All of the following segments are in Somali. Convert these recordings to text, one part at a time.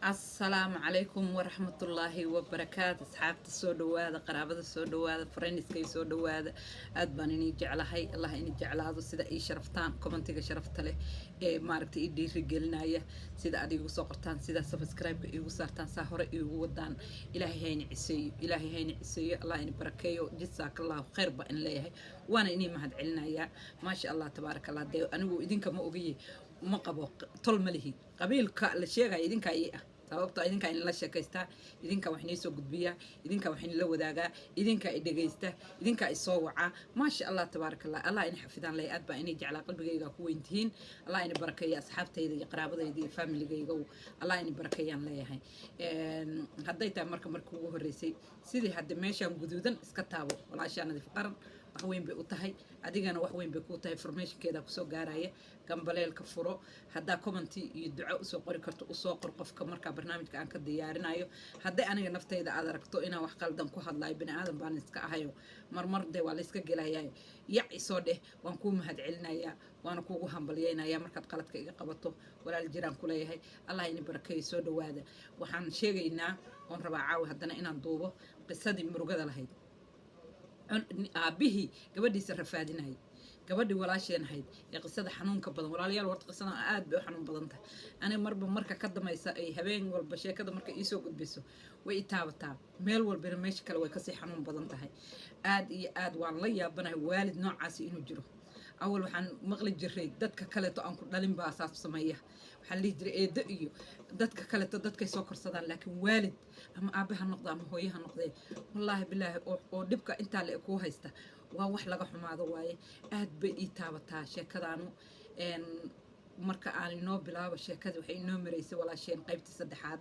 السلام عليكم ورحمة الله وبركاته أصحابتي سو دوادا قرابada soo dhawaada friendskay soo dhawaada aad baan inii jeclahay allah inii jeclaado sida ii sharaftaan commentiga sharafta leh ee maaragtay ii dhiirigelinaya sida aad iigu soo qortaan sida subscribe iigu saartaan saa hore iigu wadaan ilaahay hayna ciseeyo allah in barakeeyo jazaakallahu khayr ba in leeyahay waana inii mahad celinayaa maasha allah tabaarakallah dee anigu idinka ma ogiye ma qabo tol ma lihi qabiilka la sheegaya idinka ii ah sababta idinka in la sheekaystaa idinka wax inii soo gudbiyaa idinka wax inii la wadaagaa idinka i dhagaysta idinka i soo wacaa maasha allah tabaarakallah allah in xafidaan lay aad baa inay jeclaa qalbigayga ku weyntihiin allah in barakeeya asxaabtayda iyo qaraabadayda iyo familigayga allah in barakeeyaan leeyahay hadday tahay marka ugu horeysay sidii hadda meeshaan guduudan iska taabo walaashaa nadiif qaran wax weyn bay u tahay adigana wax weyn bay ku tahay informationkeeda kusoo gaaraya gambaleelka furo haddaa commenti iyo duco usoo qori karto usoo qor qofka markaa barnaamijka aan ka diyaarinayo hadday aniga naftayda aad aragto inaan wax qaldan ku hadlayo bini aadan baan iska ahayo marmar dee waa la iska gelayaa yac isoo dheh waan kuu mahad celinayaa waana kuugu hambalyaynayaa markaad qaladka iga qabato walaal jiraan ku leeyahay allah ini barakeeyo soo dhawaada waxaan sheegaynaa oon rabaa caawi haddana inaan duubo qisadii murugada lahayd aabihii gabadhiisa rafaadinayay gabadhii walaasheen ahayd ee qisada xanuunka badan walaalayaal warta qisadan aad bay u xanuun badan tahay aniga marba marka ka damaysa ay habeen walba sheekada marka ii soo gudbiso way i taabataa meel walbana meesha kale way kasii xanuun badan tahay aad iyo aad waan la yaabanahay waalid noocaasi inuu jiro awal waxaan maqli jiray dadka kaleeto aan ku dhalin baa saas sameeya waxaan lihi jiray eedo iyo dadka kaleeto dadkay soo korsadaan laakiin waalid ama aabe ha noqdo ama hooye ha noqdee wallaahi bilaahi oo dhibka intaa le kuu haysta waa wax laga xumaado waaye aad bay ii taabataa sheekadaanu marka aan inoo bilaabo sheekadii waxay inoo maraysay walaasheen qaybtii saddexaad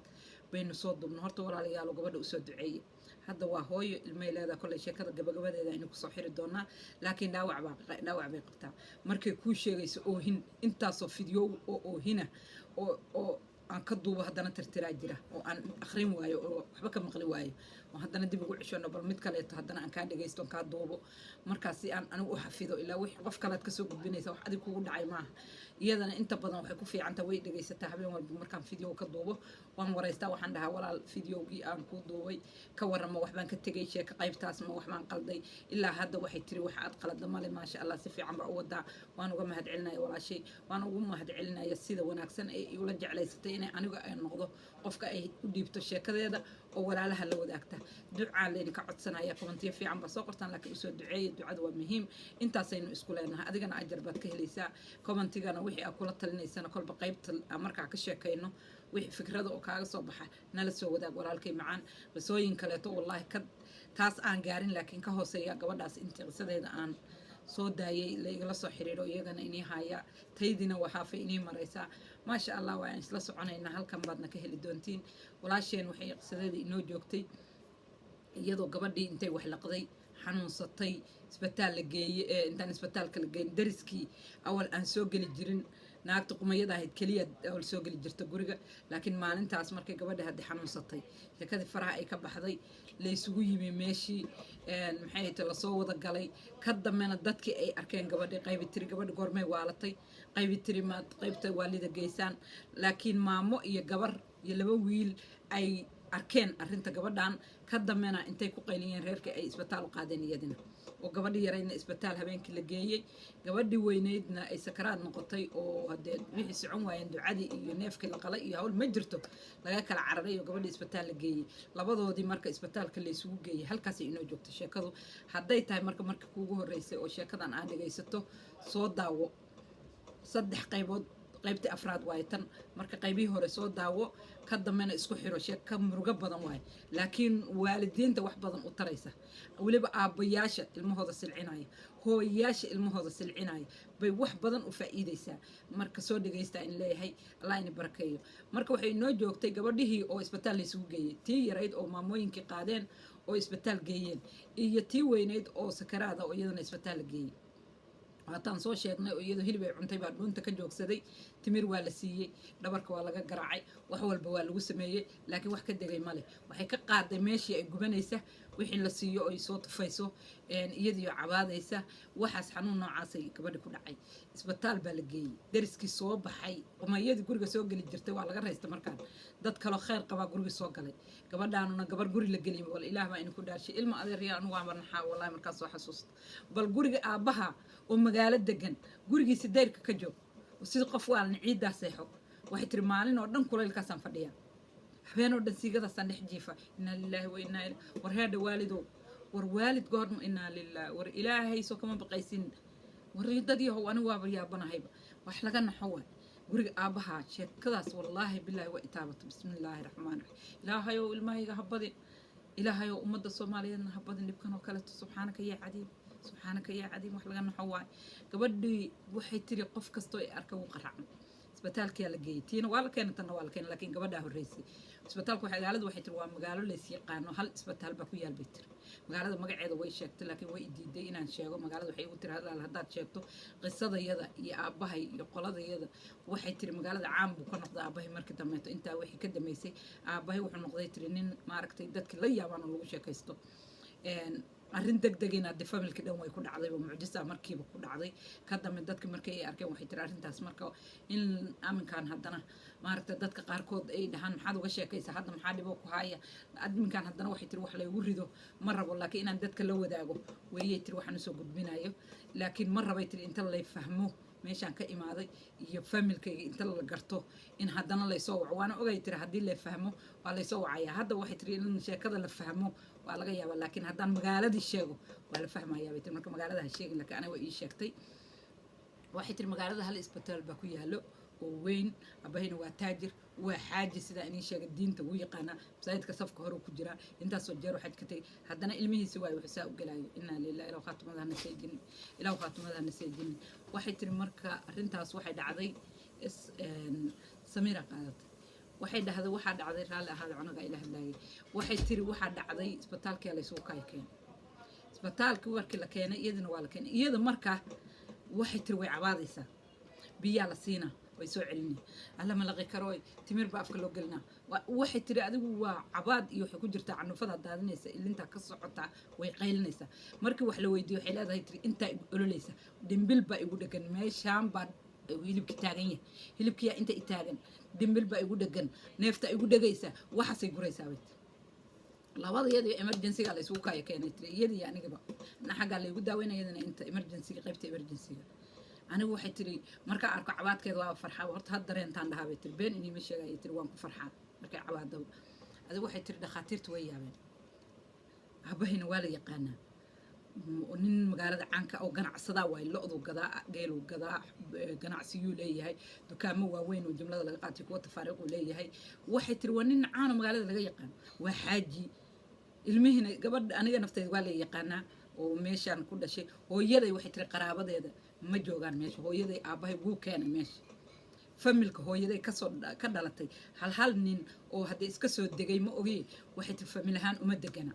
baynu soo dubno horta walaalayaalo gabadha usoo duceeyey hadda waa hooyo ilmay leedahay kolley sheekada gabagabadeeda aynu kusoo xiri doonaa laakiin dhaawac bay qabtaa markay kuu sheegayso oohin intaasoo fidyo oo oohina oo aan ka duubo haddana tirtiraa jira oo aan akhrin waayo oo waxba ka maqli waayo oo haddana dib ugu ceshono bal mid kaleeto haddana aan kaa dhagaysto on kaa duubo markaas si aan anigu u xafido ilaa wix qof kalead kasoo gudbinaysa wax adig kugu dhacay maaha iyadana inta badan waxay ku fiicantaa way dhagaysataa habeen walba markaan fideo ka duubo waan waraystaa waxaan dhahaa walaal fideogii aan ku duubay ka warrama waxbaan ka tegay sheeka qaybtaas ma waxbaan qalday ilaa hadda waxay tiri wax aad qalada male maasha allah si fiican baa u wadaa waan uga mahad celinaya walaashay waan ugu mahad celinaya sida wanaagsan ee ula jeclaysatay inay aniga ay noqdo qofka ay u dhiibto sheekadeeda oo walaalaha la wadaagta ducaan laydinka codsanaya komantiyo fiican baa soo qortaan laakiin usoo duceeya ducada waa muhiim intaasaynu isku leenahay adigana ajar baad ka helaysaa komantigana wixii aad kula talinaysana kolba qaybta markaa ka sheekayno wixii fikrada oo kaaga soo baxa nala soo wadaag walaalkay macaan qisooyin kaleeto wallaahi taas aan gaarin laakiin ka hooseeya gabadhaas intii qisadeeda aan soo daayay la igala soo xiriiro iyagana inii haya taydina waxaafay inii maraysaa maasha allah waan isla soconaynaa halkan baadna ka heli doontiin walaasheen waxay qisadeedii inoo joogtay iyadoo gabadhii intay wax laqday xanuunsatay isbitaal la geeyey intaan isbitaalka la geyn dariskii awal aan soo geli jirin naagta qumayada ahayd keliya awal soo geli jirta guriga laakiin maalintaas markay gabadha haddi xanuunsatay sheekadii faraha ay ka baxday la isugu yimi meeshii maxay tahay lasoo wada galay ka dambena dadkii ay arkeen gabadhii qaybi tiri gabadhi goormay waalatay qaybi tiri maad qaybta waalida geysaan laakiin maamo iyo gabar iyo laba wiil ay arkeen arrinta gabadhan ka dambena intay ku qayliyeen reerkii ay isbitaal u qaadeen iyadina oo gabadhii yarayna isbitaal habeenkii la geeyey gabadhii weyneydna ay sakaraad noqotay oo haddee wixii socon waayeen ducadii iyo neefkii la qalay iyo hawl ma jirto laga kala cararay oo gabadhii isbitaal la geeyey labadoodii marka isbitaalka la isugu geeyey halkaasay inoo joogto sheekadu hadday tahay marka kuugu horreysay oo sheekadan aad dhagaysato soo daawo 3 qaybood qaybtii afraad waaye tan marka qaybihii hore soo daawo ka dambena isku xiro sheeka murugo badan waaye laakiin waalidiinta wax badan u taraysa weliba aabbayaasha ilmahooda silcinaya hooyayaasha ilmahooda silcinaya bay wax badan u faa'iidaysaa marka soo dhagaysta in leeyahay allah ini barakeeyo marka waxay inoo joogtay gabadhihii oo isbitaal la isugu geeyey tii yarayd oo maamooyinkii qaadeen oo isbitaal geeyeen iyo tii weynayd oo sakaraada oo iyadana isbitaal la geeyey waataan soo sheegnay oo iyadoo hilib ay cuntay baa dhuunta ka joogsaday timir waa la siiyey dhabarka waa laga garaacay wax walba waa lagu sameeyey laakiin wax ka degay male waxay ka qaaday meeshii ay gubanaysa wixii la siiyo oo ay soo tufayso iyadiyo cabaadaysa waxaas xanuun noocaasay gabadhi ku dhacay isbitaal baa la geeyey dariskii soo baxay qumayadii guriga soo geli jirtay waa laga raysta markaan dad kaloo khayr qabaa guriga soo galay gabadhaanuna gabar guri la geliyay wal ilaah baa idinku dhaarshay ilma adeerya anu waa marnaxaa wallahi markaas soo xasuusta bal guriga aabbaha oo magaalo degan gurigiisa dayrka ka joog sida qof waalna ciiddaa seexo waxay tiri maalin oo dhan kulaylkaasaan fadhiyaa habeenoo dhan siigadaasaan dhex jiifa inaa lilaahi wa inaa ilaa war heedha waalidow war waalid goorma inaa lilaahi war ilaahay soo kama baqaysin war dad yahow anigu waaba yaabanahayba wax laga naxo waay guriga aabbahaa sheekadaas wallaahi bilaahi waa itaabato bismillaahi raxmaan raxiim ilaahayow ilmahayga ha badin ilaahayow ummadda soomaaliyeedna ha badin dhibkan oo kaleeto subxaanaka yaa cadiim subxaanaka yaa cadiim wax laga naxo waay gabadhii waxay tiri qof kastoo ay arka wuu qaracno isbitaalkiyaa la geeyey tiina waa la keenay tanna waa la keenay laakiin gabadhaa horreysay isbitaalku magaaladu waxay tiri waa magaalo lays yaqaano hal isbitaal baa ku yaal bay tiri magaalada magaceeda way sheegtay laakiin way diiday inaan sheego magaalada waxay ugu tiri haddaad sheegto qisadayada iyo aabbahay iyo qoladayada waxay tiri magaalada caam buu ka noqday aabbahay markii dambeeto intaa wixii ka dambeysay aabbahay wuxuu noqday tiri nin maaragtay dadkii la yaabaan oo lagu sheekaysto arrin degdegina de familka dhan way ku dhacday oo mucjisa markiiba ku dhacday ka dambe dadka markay ay arkeen waxay tiri arrintaas marka in aminkan haddana maaragta dadka qaarkood ay dhahaan maxaad uga sheekaysaa hadda maxaa dhibo ku haya adminkan haddana waxay tiri wax laygu rido ma rabo laakiin inaan dadka la wadaago weeyay tiri waxaan usoo gudbinayo laakiin ma rabay tiri inta lay fahmo meeshaan ka imaaday iyo familkayga inta la garto in haddana laysoo waco waana ogay tiri haddii la fahmo waa laysoo wacaya hadda waxay tiri in sheekada la fahmo waa laga yaabaa laakiin haddaan magaaladii sheego waa la fahmayaa bay tiri marka magaalada ha sheegin laakiin aniga waa ii sheegtay waxay tiri magaalada hal isbitaal baa ku yaalo oo weyn abahayna waa taajir waa xaaji sidaa inii sheegay diinta wuu yaqaanaa masaajidka safka hore ku jiraa intaasoo jeero xaj ka tegay haddana ilmihiisi waayo wuxuu saa u galaayo inaa lillahi ilaw khaatimada hana seejinin ilaw khaatimada hana seejinin waxay tiri marka arrintaas waxay dhacday samiira qaadatay waxay dhahday waxaa dhacday raalli ahaada cunuga ila hadlaayay waxay tiri waxaa dhacday isbitaalkii laysugu kaya keenay isbitaalkii markii la keenay iyadana waa la keenay iyada markaa waxay tiri way cabaadaysaa biyaa la siinaa way soo celinay alla ma laqi karo timir baa afka loo gelinaa waxay tiri adigu waa cabaad iyo waxay ku jirtaa canufada daadinaysa ilintaa ka socotaa way qaylinaysaa markii wax la weydiiyo waxay leedahay tiri intaa ololaysa dhimbil baa igu dhegan meeshaan baa hilibki taagan yahay hilibkiyaa inta i taagan dhimbil baa igu dhegan neefta igu dhegaysa waxaasay guraysaa bay tiri labada iyadii emergencyga la isugu kaya keenay tiri iyadii anigaba xaggaa laygu daaweynaya iyadana inta emergencyga qaybta emergencyga anigu waxay tiri markaa arko cabaadkeeda waa farxaa horta had dareentaan dhahaa bay tiri been inima sheegaya tiri waan ku farxaa markay cabaadaba adigu waxay tiri dhakhaatiirta way yaabeen aabahayna waa la yaqaanaa nin magaalada caanka oo ganacsadaa waay lo-du gadaa geelu gadaa ganacsiyuu leeyahay dukaamo waaweyn oo jumlada laga qaatay kuwa tafaariiquu leeyahay waxay tiri waa nin caano magaalada laga yaqaano waa xaaji ilmihiina gabadha aniga nafteeda waa la yaqaanaa oo meeshaan ku dhashay hooyaday waxay tiri qaraabadeeda ma joogaan meesha hooyaday aabbahay wuu keenay meesha familka hooyaday ka dhalatay hal nin oo hadday iska soo degay ma ogi waxay tiri famil ahaan uma degana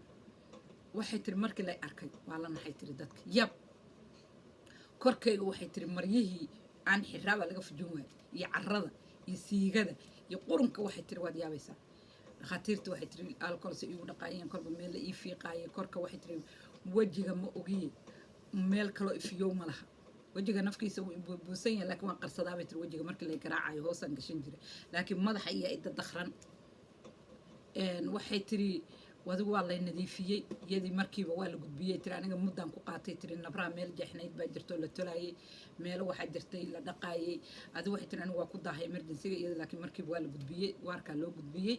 waxay tiri markii lay arkay waa la naxay tiri dadka yab korkayga waxay tiri maryihii aan xiraaba laga fujin waayay iyo carrada iyo siigada iyo qurunka waxay tiri waad yaabaysaa dhakhaatiirta waxay tiri alkolse igu dhaqaayeen kolba meel la ii fiiqaayay korka waxay tiri wejiga ma ogiye meel kaloo ifiyow ma laha wejiga nafkiisa wuu buusan yahay laakiin waan qarsadaa bay tiri wejiga markii lay garaacayo hoosaan gashan jiray laakiin madaxa iyo idda dakhran waxay tiri wadigu waa lay nadiifiyey iyadii markiiba waa la gudbiyey tiri aniga muddaan ku qaatay tiri nabraa meel jeexnayd baa jirto la tolaayay meelo waxaa jirtay la dhaqaayay adigu waxay tiri aniga waa ku daahay emergencyga iyada laakiin markiiba waa la gudbiyey waarkaa loo gudbiyey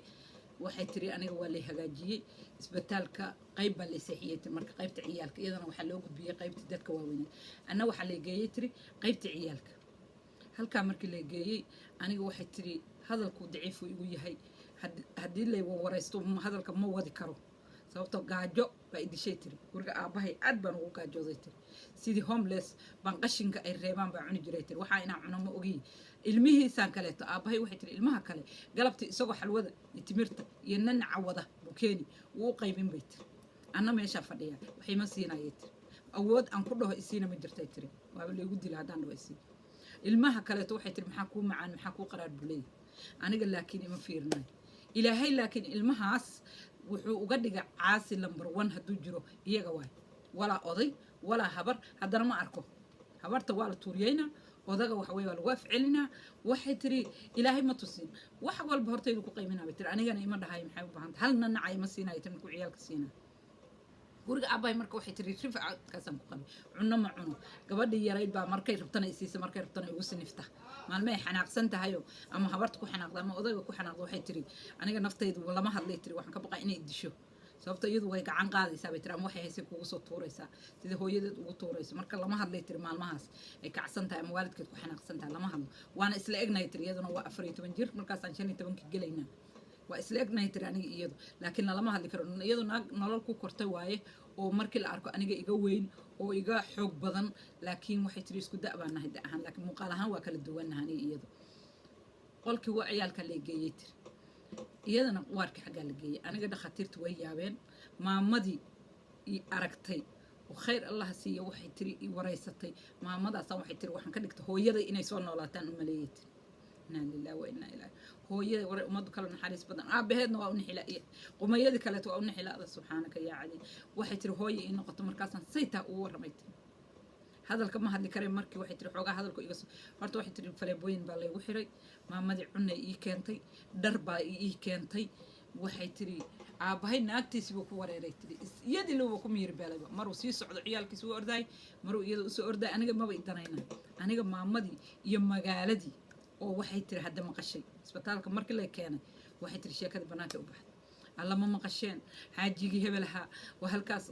waxay tiri aniga waa lay hagaajiyey isbitaalka qayb baa lay seexiyey tiri marka qaybta ciyaalka iyadana waxaa loo gudbiyey qaybtii dadka waaweyneed anna waxaa lay geeyey tiri qaybta ciyaalka halkaa markii lay geeyey aniga waxay tiri hadalku daciifuu igu yahay haddii lay waraysto hadalka ma wadi karo sababtoo gaajo baa idishay tiri guriga aabbahay aad baan ugu gaajooday tiri sidii homeless baan qashinka ay reebaan baa cuni jiray tiri waxaa inaan cuno ma ogiyi ilmihiisaan kaleeto aabbahay waxay tiri ilmaha kale galabtii isagoo xalwada iyo timirta iyo nanaca wada bukeeni wuu u qaybin bay tiri anna meeshaa fadhiyaa waxay ma siinayay tiri awood aan ku dhaho isiina ma jirtay tiri waaba laygu dila haddaan dhaho isii ilmaha kaleeto waxay tiri maxaa kuu macaan maxaa kuu qaraar bulay aniga laakiin ima fiirinayo ilaahay laakiin ilmahaas wuxuu uga dhiga caasi number 1 hadduu jiro iyaga waay walaa oday walaa habar haddana ma arko habarta waa la tuuriyeyna odaga waxa weeye waa lagu afcelinaa waxay tiri ilaahay ma tusin wax walba hortaydu ku qayminaa bay tiri anigana ima dhahay maxay u baahan halna nacay ma siinayo tan ku ciyaalka siinaa guriga aabbahay marka waxay tiri rifcaadkaasaan ku qabay cunno ma cuno gabadhii yarayd baa markay rabtana isiisa markay rabtana igu sinifta maalmay xanaaqsan tahayo ama habarta ku xanaaqda ama odayga ku xanaaqda waxay tiri aniga naftaydu lama hadlay tiri waxaan ka baqaa inay disho sababta iyadu way gacan qaadaysaa bay tiri ama waxay haysay kugu soo tuuraysaa sida hooyadeed ugu tuurayso marka lama hadlay tiri maalmahaas ay kacsan tahay ama waalidkeed ku xanaaqsan tahay lama hadlo waana isla egnahay tiri iyaduna waa 14 jir markaasaan 15 gelaynaa waa isla egnahay tiri aniga iyadu laakiin lama hadli karo iyadu naag nolol ku kortay waaye oo markii la arko aniga iga weyn oo iga xoog badan laakiin waxay tiri isku da' baan nahay da' ahaan laakiin muuqaal ahaan waa kala duwannahay aniga iyadu qolkii waa ciyaalka la geeyey tiri iyadana waarka xaggaa la geeyey aniga dhakhaatiirtu way yaabeen maamadii i aragtay oo khayr allah siiya waxay tiri i waraysatay maamadaasaan waxay tiri waxaan ka dhigtay hooyaday inay soo noolaataan u maleeyay tiri inaa lillahi wa inaa ilaahi hooyada waray ummaddu kala naxariis badan aabaheedna waa u nixila qumayadii kaleeto waa u nixilaada subxaanaka yaa cali waxay tiri hooye ii noqoto markaasaan saytaa ugu warramay tiri hadalka ma hadli kareen markii waxay tiri xoogaa hadalku iga soo horta waxay tiri faleebooyin baa laygu xiray maamadii cunay ii keentay dhar baa ii keentay waxay tiri aabahay naagtiisii buu ku wareeray tiri iyadii luuba ku miyir beelayba maruu sii socdo ciyaalkiisi u ordaay maruu iyada usoo ordaay aniga maba idanayna aniga maamadii iyo magaaladii oo waxay tiri hadda maqashay isbitaalka markii la keenay waxay tiri sheekada banaanka u baxday alla ma maqasheen xaajigii hebel ahaa waa halkaas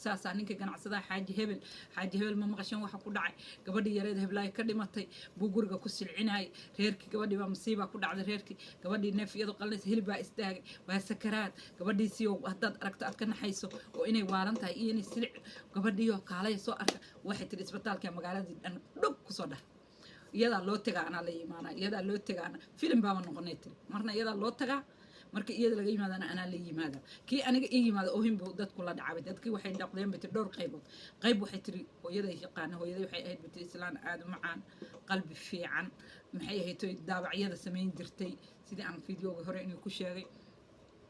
saasaa ninka ganacsadaha xaaji hebel ma maqasheen waxa ku dhacay gabadhii yareed heblaay ka dhimatay buu guriga ku silcinayay reerkii gabadhii baa masiibaa ku dhacday reerkii gabadhii neef iyadoo qalinaysa hilib baa istaagay waa sakaraad gabadhiisii oo haddaad aragto aad ka naxayso oo inay waalan tahay iyo inay silic gabadhiioo kaalaya soo arka waxay tiri isbitaalka magaaladii dhan dhug kusoo dhahay iyadaa loo tagaa anaa la yimaana iyadaa loo tagaa ana filim baaba noqonay tiri marna iyadaa loo tagaa marka iyada laga yimaadana anaa la yimaada kii aniga ii yimaada oohin buu dadku la dhacabay dadkii waxay dhaqdeen bay tiri dhowr qaybood qayb waxay tiri hooyaday yaqaana hooyaday waxay ahayd bay islaan aad u macaan qalbi fiican maxay ahayd toy daabacyada samayn jirtay sidii aan fiidiyooga hore inuu ku sheegay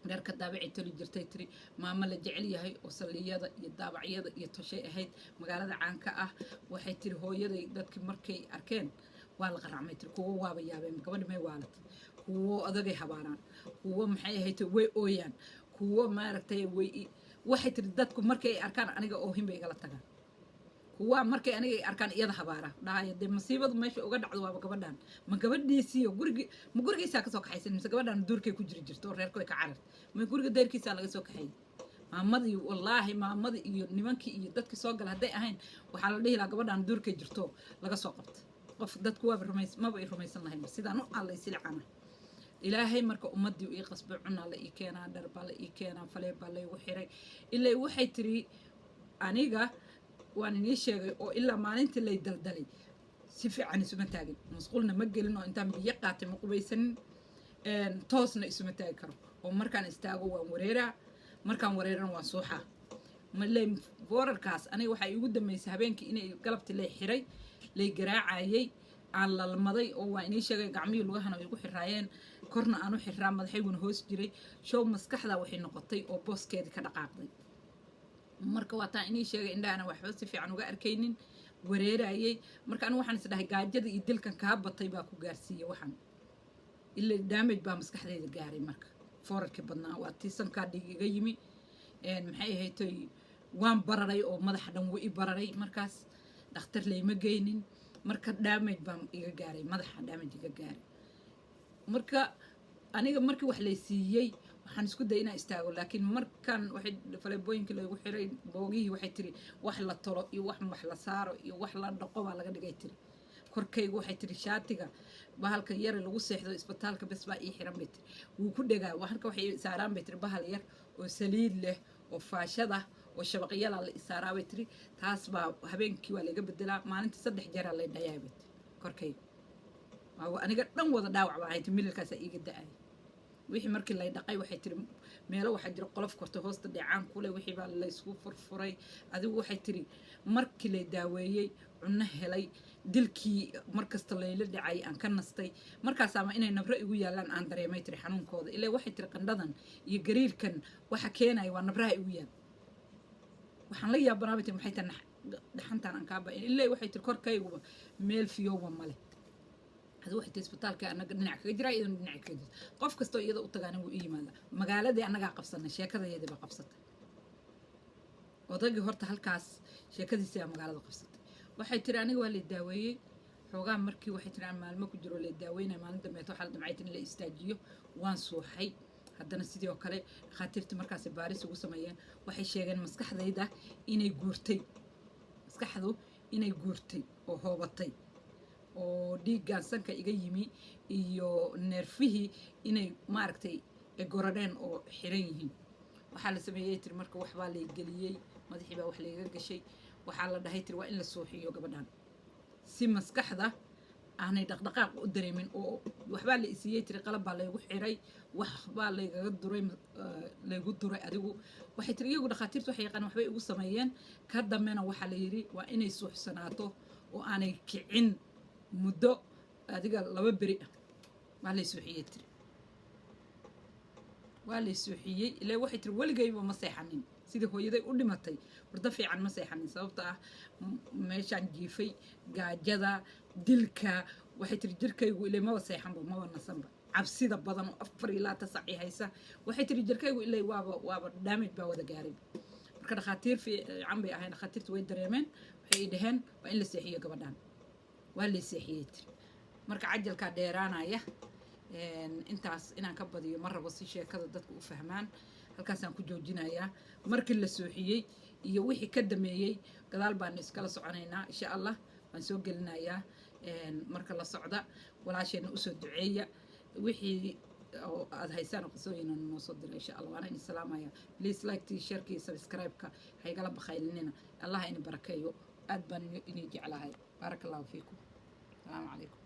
dharka daabacay toli jirtay tiri maamo la jecel yahay oo salliyada iyo daabacyada iyo toshay ahayd magaalada caanka ah waxay tiri hooyaday dadkii markay arkeen waa la qaracmay tiri kuwo waaba yaabeen gabadhi may waalatay kuwo adagay habaaraan kuwo maxay ahayd way ooyaan kuwo maaragtay way waxay tiri dadku markay arkaan aniga oohin bay igala tagaan kuwa markay aniga arkaan iyada habaara dhahayo dee masiibadu meesha uga dhacdo waaba gabadhan ma gabadhiisiiyo ma gurigiisaa kasoo kaxaysan mise gabadhan duurkay ku jiri jirto oo reerkoy ka carar ma guriga deerkiisaa laga soo kaxeeyey maamadii wallaahi maamadii iyo nimankii iyo dadkii soo gala hadday ahayn waxaa la dhihi lahaa gabadhan duurkay jirto laga soo qabta qof dadku waaba maba i rumaysan lahayn sidaan u allay silcana ilaahay marka ummadii ii qasbay cunaa la ii keenaa dhar baa la ii keenaa falee baa laygu xiray ilaa waxay tiri aniga waan inii sheegay oo ilaa maalintii lay daldalay si fiican isuma taagin masquulna ma gelin oo intaan biyo qaatay ma qubaysanin toosna isuma taagi karo oo markaan istaago waan wareeraa markaan wareerana waan suuxaa malay boorarkaas aniga waxaa iigu dambeysay habeenkii inay galabtii lay xiray lay garaacayay aan lalmaday oo waa inii sheegay gacmihii lugahana ay ku xiraayeen korna aan u xiraa madaxayguna hoos jiray show maskaxda waxay noqotay oo booskeedii ka dhaqaaqday marka waa taan inii sheegay indhahana waxba si fiican uga arkaynin wareerayay marka anigu waxaan isdhahay gaajada iyo dilkan kaa batay baa ku gaarsiiyey waxaan ilaa damage baa maskaxdayda gaaray marka foorarkii badnaa waa tiisankaa dhig iga yimi maxay ahayd waan bararay oo madaxa dhan wuu i bararay markaas dhakhtar layma geynin marka damage baan iga gaaray madaxa damage iga gaaray marka aniga markii wax lay siiyey waxaan isku day inaan istaago laakiin markan waxay faleebooyinkii lagu xiray boogihii waxay tiri wax la tolo iyo wax la saaro iyo wax la dhaqo baa laga dhigay tiri korkaygu waxay tiri shaatiga bahalka yar lagu seexdo isbitaalka bas baa ii xiran bay tiri wuu ku dhagaa halka waxay saaraan bay tiri bahal yar oo saliid leh oo faashada oo shabaqyada la isaaraa bay tiri taas baa habeenkii waa laga bedelaa maalintii 3 jeer la dhayaa bay korkaygu aniga dhan wada dhaawac baa ahayd mililkaas iiga da'ay wixii markii la dhaqay waxay tiri meelo waxa jira qolof korto hoosta dhacaan kule wixii baa la isku furfuray adigu waxay tiri markii la daaweeyay cunno helay dilkii markasta layla dhacay aan ka nastay markaasaama inay nabro igu yaalaan aan dareemay tiri xanuunkooda ilaa waxay tiri qandhadan iyo gariirkan waxa keenaya waa nabraha igu yaal waxaan la yaabanaabay tiri maxay tahay dhaxantaan aan kaa ba'in ilaa waxay tiri korkayguba meel fiyowba male هذا واحد إسبتال كأنك نعك جرا إذا نعك جد قف كستو يدا أتجاني وإيمان مقالة دي أنا قاعد قبصنا شيء كذا يدي بقبصت وضاقي هرت هالكاس شيء كذا يصير مقالة قبصت واحد تراني ولا الدواوي حوجان مركي واحد تراني مال ما كجرو للدواوين ما عندهم يتوحل دمعتين اللي استاجيو وان صوحي هذا نسيتي وكله خاطرت مركز باريس وسميان واحد شيء جن مسكح ذي ده إني جورتي مسكح ذو إني جورتي وهو بطي oo dhiiggaan sanka iga yimi iyo neerfihii inay maaragtay goradeen oo xiran yihiin waxaa la sameeyey tir marka waxbaa la geliyey madaxii baa wax laga gashay waxaa la dhahay tir waa in la sooxiyo gabadhan si maskaxda aanay dhaqdhaqaaq u dareemin oo waxbaa la isiyey tir qalab baa laygu xiray waxbaa laygu duray adigu waxay tir iyagu dhakhaatiirtu waxay yaqaan waxbay ugu sameeyeen ka dambena waxaa la yidhi waa inay suuxsanaato oo aanay kicin muddo adiga 2 beri ah waa la suuxiyay tiri waa la suuxiyay ilaa waxay tiri waligayba ma seexanin sidii hooyaday u dhimatay warda fiican ma seexanin sababta ah meeshaan jiifay gaajada dilka waxay tiri jirkaygu ilaa ma seexanba ma nasanba cabsida badan oo 4 ilaa 9 haysa waxay tiri jirkaygu ilaa waaba damage baa wada gaaray marka dhakhaatiir fiican bay ahayn dhakhaatiirtu way dareemeen waxay dhaheen waa in la seexiyo gabadhan waa la seexiyay marka cajalka dheeraanaya intaas inaan ka badiyo mar rabo si sheekada dadku u fahmaan halkaas aan ku joojinayaa markii la sooxiyay iyo wixii ka dameeyay gadaal baan iskala soconaynaa insha Allah waan soo gelinayaa marka la socda walaasheena u soo duceeya wixii aad haysaan qisooyina noo soo diray insha Allah waana in salaamaya please like share subscribe ka haygala bakhaylnina Allah in barakeeyo aad baan inii jeclahay بارك الله فيكم السلام عليكم